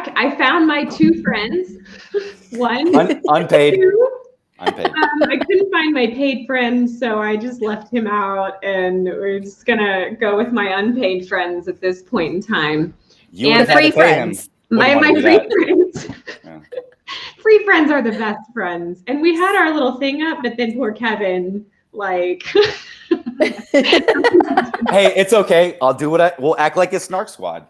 back. I found my 2 friends. One, unpaid. 2. Unpaid. I couldn't find my paid friends, so I just left him out, and we're just gonna go with my unpaid friends at this point in time. You would have had to pay him. My free friends. Yeah. Free friends are the best friends. And we had our little thing up, but then poor Kevin, like. Hey, it's okay. I'll do we'll act like it's Snark Squad.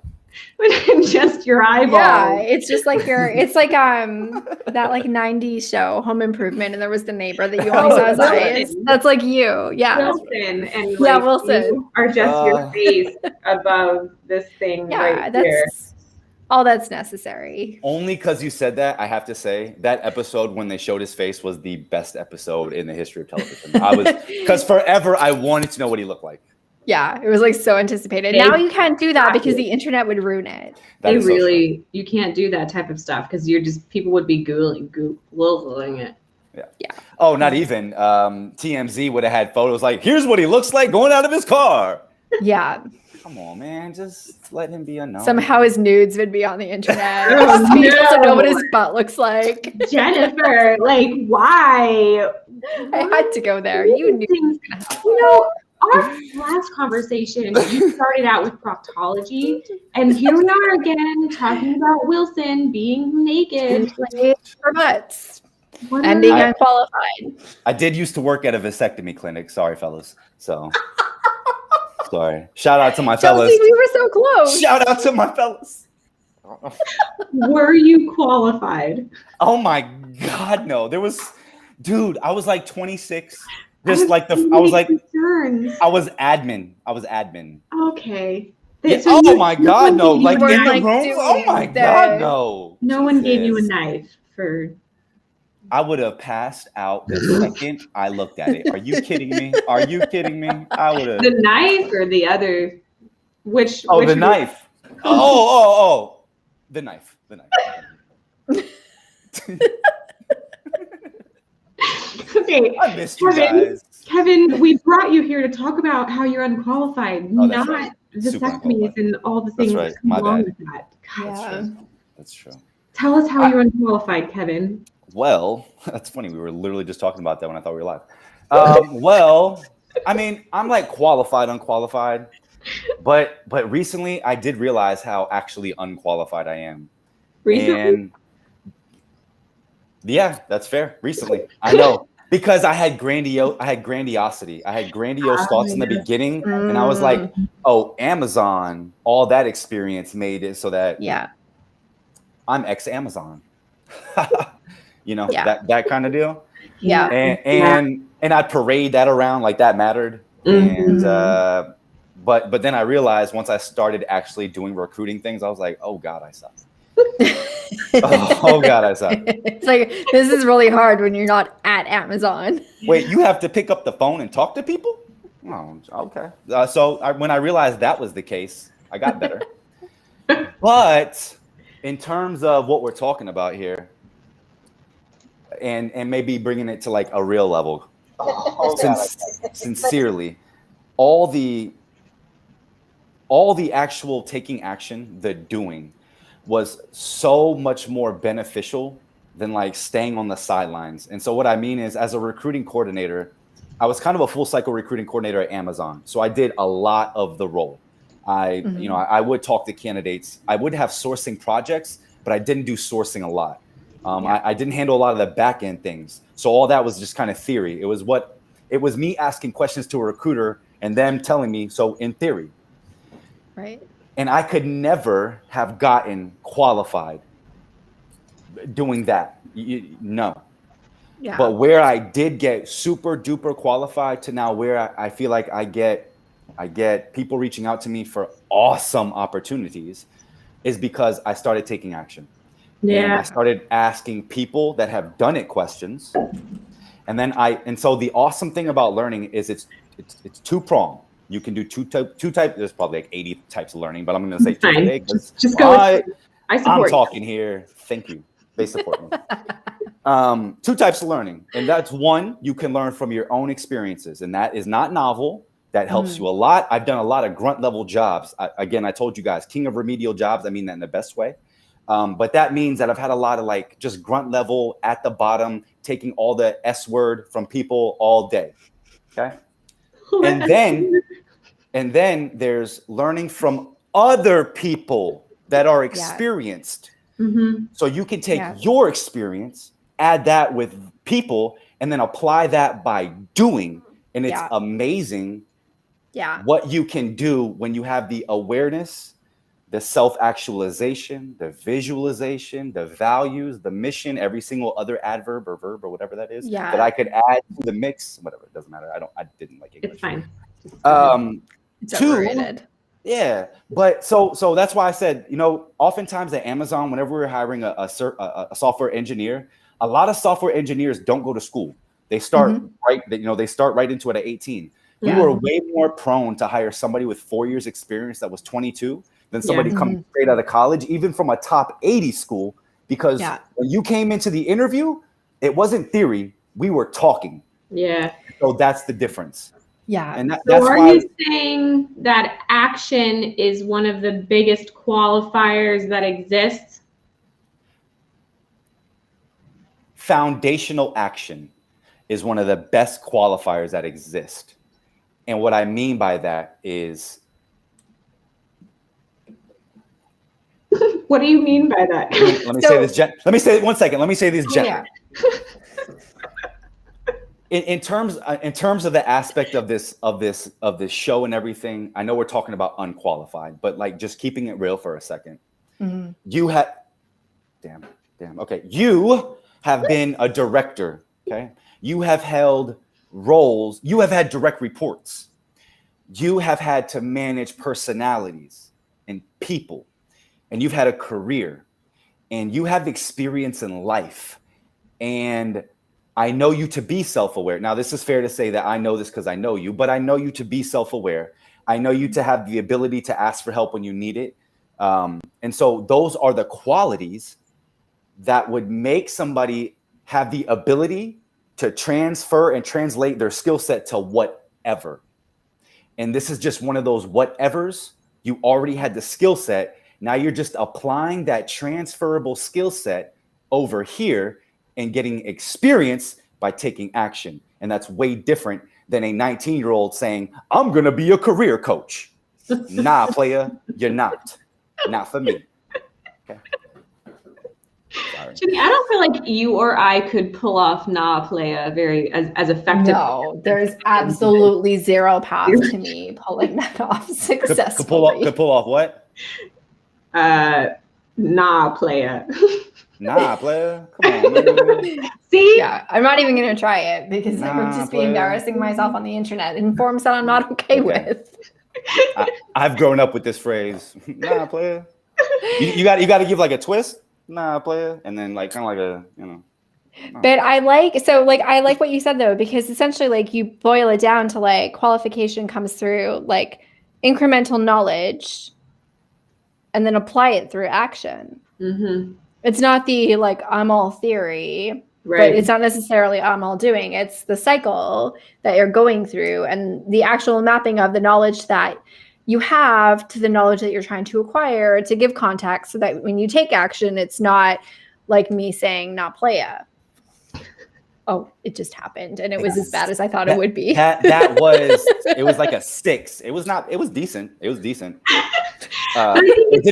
Just your eyeball. Yeah, it's just like it's like that like 90s show, Home Improvement, and there was the neighbor that you only saw his eyes. That's like you. Yeah. Wilson. And like, yeah, Wilson. You are just your face above this thing right here. All that's necessary. Only because you said that, I have to say that episode when they showed his face was the best episode in the history of television. Because forever I wanted to know what he looked like. Yeah, it was like so anticipated. Now you can't do that because the internet would ruin it. You can't do that type of stuff because people would be Googling it. Yeah. Oh, not even. TMZ would have had photos like, here's what he looks like going out of his car. Yeah. Come on, man. Just let him be unknown. Somehow his nudes would be on the internet. People to know what his butt looks like. Jennifer, like, why? I had to go there. You knew it was gonna happen. You know, our last conversation, you started out with proctology, and here we are again talking about Wilson being naked. For butts. And being unqualified. I did used to work at a vasectomy clinic. Sorry, fellas. So... Sorry. Shout out to my fellas. We were so close. Shout out to my fellas. Were you qualified? Oh my God, no. There was, dude, I was like 26. I was admin. Okay. Yeah, so oh my God, no. Like in the room. Oh my God, no. No one gave you a knife for. I would have passed out the second I looked at it. Are you kidding me? Are you kidding me? I would have. The knife or the other? Which? Oh, the knife. Oh. The knife. Okay. I missed you guys. Kevin, we brought you here to talk about how you're unqualified, not vasectomies and all the things that come along with that. That's true. Tell us how you're unqualified, Kevin. Well, that's funny. We were literally just talking about that when I thought we were live. Well, I mean, I'm like qualified, unqualified, but recently I did realize how actually unqualified I am. Recently? And yeah, that's fair. Recently, I know because I had grandiosity. I had grandiose thoughts in the beginning, and I was like, "Oh, Amazon!" All that experience made it so that I'm ex-Amazon. You know, that kind of deal. Yeah. And I'd parade that around like that mattered. And but then I realized once I started actually doing recruiting things, I was like, oh God, I suck. Oh God, I suck. It's like, this is really hard when you're not at Amazon. Wait, you have to pick up the phone and talk to people? Oh, okay. When I realized that was the case, I got better. But in terms of what we're talking about here, and maybe bringing it to like a real level, sincerely, all the actual taking action, the doing, was so much more beneficial than like staying on the sidelines. And so what I mean is, as a recruiting coordinator, I was kind of a full cycle recruiting coordinator at Amazon. So I did a lot of the role. I would talk to candidates. I would have sourcing projects, but I didn't do sourcing a lot. I didn't handle a lot of the back end things. So all that was just kind of theory. It was me asking questions to a recruiter and them telling me, so in theory. Right. And I could never have gotten qualified doing that. No. Yeah. But where I did get super duper qualified to now where I feel like I get people reaching out to me for awesome opportunities is because I started taking action. Yeah. And I started asking people that have done it questions. And so the awesome thing about learning is it's two-pronged. You can do two types. There's probably like 80 types of learning, but I'm going to say two today because just go. I support I'm talking here. Thank you. They support me. Two types of learning. And that's one, you can learn from your own experiences. And that is not novel. That helps you a lot. I've done a lot of grunt level jobs. I told you guys, king of remedial jobs. I mean that in the best way. But that means that I've had a lot of like just grunt level at the bottom, taking all the S word from people all day. Okay. And then there's learning from other people that are experienced. Mm-hmm. So you can take your experience, add that with people, and then apply that by doing. And it's amazing what you can do when you have the awareness, the self-actualization, the visualization, the values, the mission, every single other adverb or verb or whatever that is that I could add to the mix. Whatever, it doesn't matter. I didn't like English. It's fine. It's overrated. Yeah, but so that's why I said, oftentimes at Amazon, whenever we're hiring a software engineer, a lot of software engineers don't go to school. They start they start right into it at 18. We were way more prone to hire somebody with 4 years experience that was 22 than somebody coming straight out of college, even from a top 80 school, because when you came into the interview, it wasn't theory. We were talking. Yeah. So that's the difference. Yeah. And that's why you saying that action is one of the biggest qualifiers that exists? Foundational action is one of the best qualifiers that exist. And what I mean by that is... What do you mean by that? Let me say this. Let me say 1 second. Let me say this gently. In terms of the aspect of this show and everything, I know we're talking about unqualified, but like just keeping it real for a second. You have, okay. You have been a director. Okay. You have held roles. You have had direct reports. You have had to manage personalities and people, and you've had a career, and you have experience in life, and I know you to be self-aware. Now, this is fair to say that I know this because I know you, but I know you to be self-aware. I know you to have the ability to ask for help when you need it. And so those are the qualities that would make somebody have the ability to transfer and translate their skill set to whatever. And this is just one of those whatevers. You already had the skill set. Now you're just applying that transferable skill set over here and getting experience by taking action. And that's way different than a 19-year-old saying, I'm going to be a career coach. Nah, player, you're not. Not for me. Okay. Sorry. Jimmy, I don't feel like you or I could pull off nah player very as effective. No, there's absolutely zero path to me pulling that off successfully. Could pull off what? Nah player. Nah, player. Come on, man. See? Yeah, I'm not even going to try it because I would just be embarrassing myself on the internet in forms that I'm not okay with. I've grown up with this phrase. Nah, player. You got to give like a twist. Nah, player, and then like kind of like a But I like what you said though, because essentially like you boil it down to like qualification comes through like incremental knowledge, and then apply it through action. Mm-hmm. It's not the like I'm all theory, right? But it's not necessarily I'm all doing. It's the cycle that you're going through and the actual mapping of the knowledge that you have to the knowledge that you're trying to acquire to give context so that when you take action, it's not like me saying not playa. Oh, it just happened. And it was as bad as I thought it would be. It was like a 6. It was decent. It was decent. But I think it's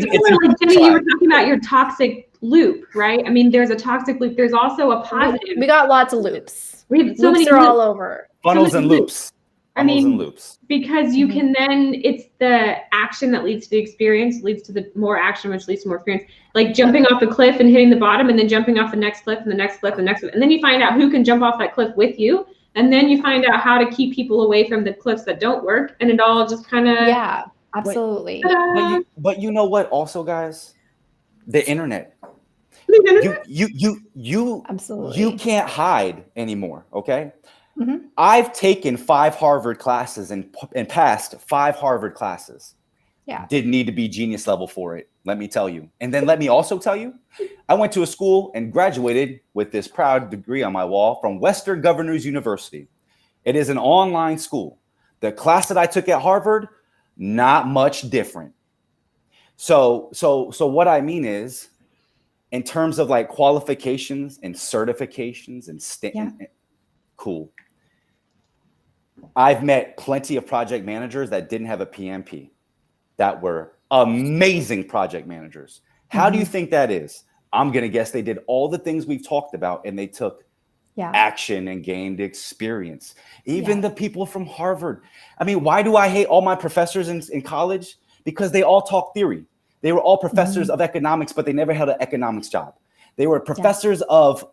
Jenny, you were talking about your toxic loop, right? I mean, there's a toxic loop. There's also a positive. We got lots of loops. We have so loops many are all over. Funnels and loops. Because you can then, it's the action that leads to the experience, leads to the more action, which leads to more experience. Like jumping off a cliff and hitting the bottom and then jumping off the next cliff and the next cliff and the next cliff. And then you find out who can jump off that cliff with you. And then you find out how to keep people away from the cliffs that don't work. And it all just kind of... Yeah, absolutely. But you know what also, guys? The internet. You absolutely. You can't hide anymore, okay? Mm-hmm. I've taken 5 Harvard classes and passed 5 Harvard classes. Yeah. Didn't need to be genius level for it, let me tell you. And then let me also tell you, I went to a school and graduated with this proud degree on my wall from Western Governors University. It is an online school. The class that I took at Harvard, not much different. So what I mean is, in terms of like qualifications and certifications and cool. I've met plenty of project managers that didn't have a PMP that were amazing project managers. How do you think that is? I'm going to guess they did all the things we've talked about and they took action and gained experience. Even the people from Harvard. I mean, why do I hate all my professors in college? Because they all talk theory. They were all professors of economics, but they never held an economics job. They were professors of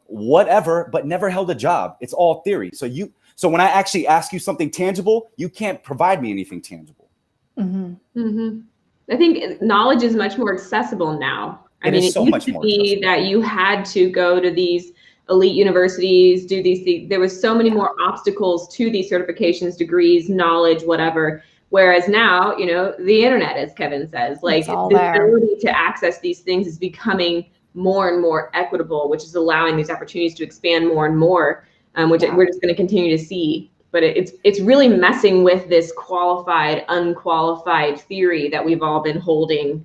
whatever, but never held a job. It's all theory. So when I actually ask you something tangible, you can't provide me anything tangible. I think knowledge is much more accessible now. I mean, it used to be that you had to go to these elite universities, do these things. There was so many more obstacles to these certifications, degrees, knowledge, whatever. Whereas now, you know, the internet, as Kevin says, like the ability to access these things is becoming more and more equitable, which is allowing these opportunities to expand more and more, which we're just going to continue to see. But it's really messing with this qualified, unqualified theory that we've all been holding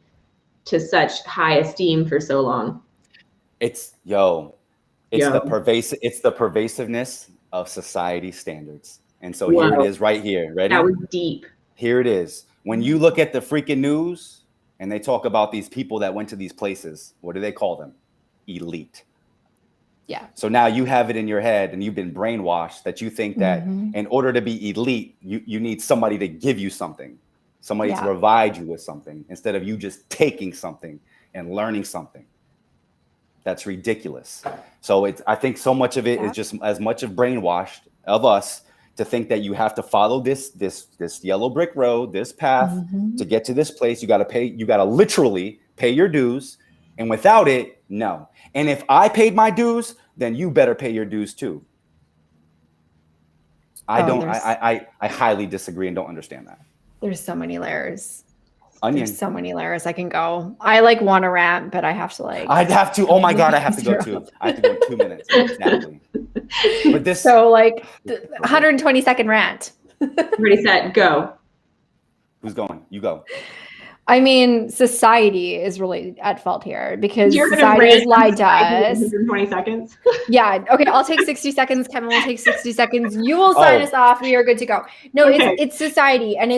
to such high esteem for so long. It's the pervasiveness of society standards. And so here it is right here. Ready? That was deep. Here it is. When you look at the freaking news and they talk about these people that went to these places, what do they call them? Elite. Yeah. So now you have it in your head and you've been brainwashed that you think that in order to be elite, you need somebody to give you something, somebody to provide you with something instead of you just taking something and learning something. That's ridiculous. So I think so much of it is just as much of brainwashed of us to think that you have to follow this yellow brick road, this path to get to this place. You got to literally pay your dues. And without it, no. And if I paid my dues, then you better pay your dues too. I highly disagree and don't understand that. There's so many layers. There's so many layers I can go. I like want to rant, but I have to I'd have to. Oh my God, I have to go too. I have to go in 2 minutes. Exactly. But this. So 120-second rant. Ready, set, go. Who's going? You go. I mean, society is really at fault here because society has lied to us. 120 seconds. Yeah. Okay. I'll take 60 seconds. Kevin will take 60 seconds. You will sign us off. We are good to go. No, it's society. And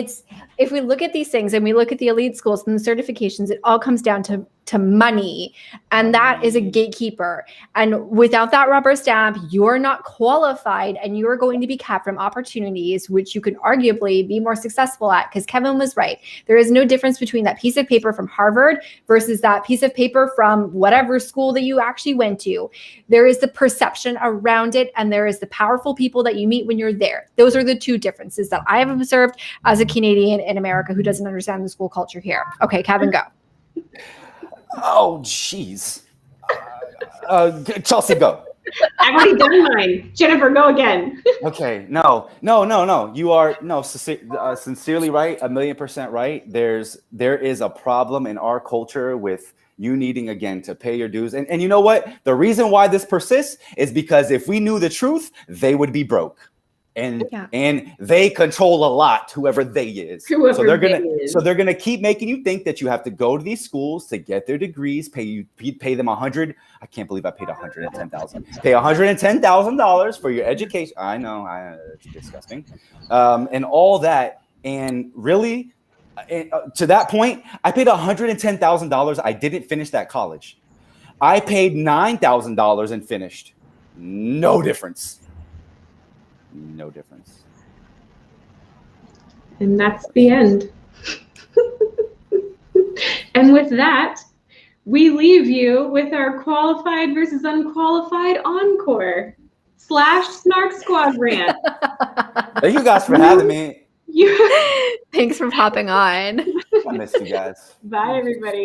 if we look at these things and we look at the elite schools and the certifications, it all comes down to money. And that is a gatekeeper. And without that rubber stamp, you're not qualified and you're going to be capped from opportunities, which you can arguably be more successful at. Because Kevin was right. There is no difference between that piece of paper from Harvard versus that piece of paper from whatever school that you actually went to. There is the perception around it, and there is the powerful people that you meet when you're there. Those are the two differences that I have observed as a Canadian in America who doesn't understand the school culture here. Okay, Kevin, go. Oh, jeez. Chelsea, go. I've already done mine. Jennifer, go again. Okay. No. You are sincerely right. 1,000,000% right. There is a problem in our culture with you needing, again, to pay your dues. And you know what? The reason why this persists is because if we knew the truth, they would be broke. And they control a lot, whoever they is. So they're gonna keep making you think that you have to go to these schools to get their degrees, pay them $100. I can't believe I paid $110,000. Pay $110,000 for your education. I know, it's disgusting, and all that. And really, to that point, I paid $110,000. I didn't finish that college. I paid $9,000 and finished. No difference. No difference. And that's the end. And with that, we leave you with our qualified versus unqualified encore / Snark Squad rant. Thank you guys for having me. Thanks for popping on. I missed you guys. Bye, everybody.